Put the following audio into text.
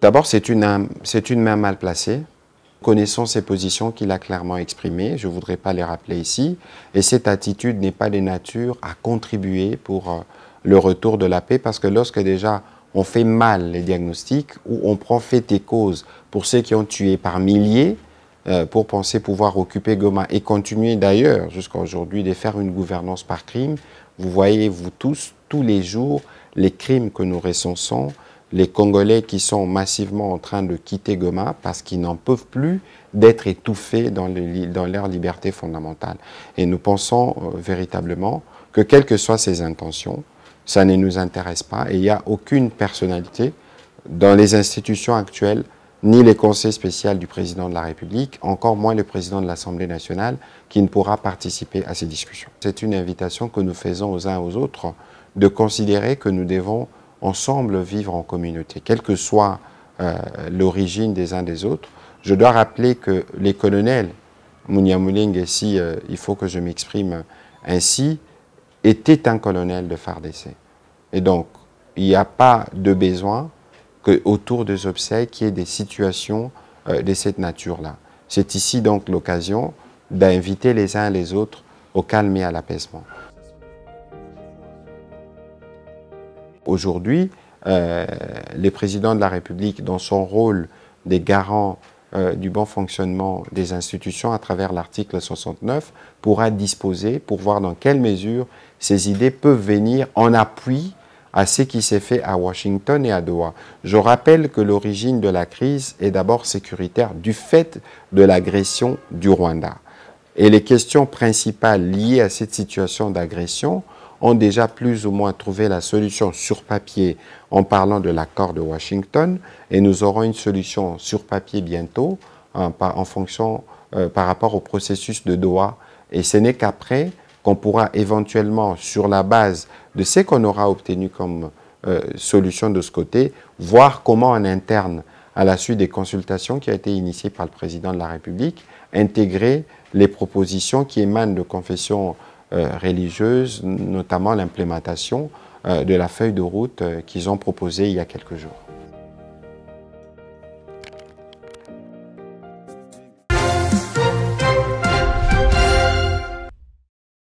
D'abord, c'est une main mal placée. Connaissons ses positions qu'il a clairement exprimées, je ne voudrais pas les rappeler ici, et cette attitude n'est pas de nature à contribuer pour le retour de la paix, parce que lorsque déjà on fait mal les diagnostics, ou on prend fait et cause pour ceux qui ont tué par milliers, pour penser pouvoir occuper Goma et continuer d'ailleurs jusqu'à aujourd'hui de faire une gouvernance par crime, vous voyez vous tous les jours les crimes que nous recensons, les Congolais qui sont massivement en train de quitter Goma parce qu'ils n'en peuvent plus d'être étouffés dans leur liberté fondamentale. Et nous pensons véritablement que quelles que soient ses intentions, ça ne nous intéresse pas et il n'y a aucune personnalité dans les institutions actuelles, ni les conseils spéciaux du président de la République, encore moins le président de l'Assemblée nationale, qui ne pourra participer à ces discussions. C'est une invitation que nous faisons aux uns et aux autres de considérer que nous devons ensemble vivre en communauté, quelle que soit l'origine des uns des autres. Je dois rappeler que les colonels, Munyamulenge, ici, il faut que je m'exprime ainsi, était un colonel de FARDC. Et donc, il n'y a pas de besoin qu'autour des obsèques, qu'il y ait des situations de cette nature-là. C'est ici donc l'occasion d'inviter les uns et les autres au calme et à l'apaisement. Aujourd'hui, le président de la République, dans son rôle des garants du bon fonctionnement des institutions à travers l'article 69, pourra disposer pour voir dans quelle mesure ces idées peuvent venir en appui à ce qui s'est fait à Washington et à Doha. Je rappelle que l'origine de la crise est d'abord sécuritaire du fait de l'agression du Rwanda. Et les questions principales liées à cette situation d'agression ont déjà plus ou moins trouvé la solution sur papier en parlant de l'accord de Washington, et nous aurons une solution sur papier bientôt en fonction par rapport au processus de Doha, et ce n'est qu'après qu'on pourra éventuellement, sur la base de ce qu'on aura obtenu comme solution de ce côté, voir comment en interne, à la suite des consultations qui ont été initiées par le président de la République, intégrer les propositions qui émanent de confessions religieuses, notamment l'implémentation de la feuille de route qu'ils ont proposée il y a quelques jours.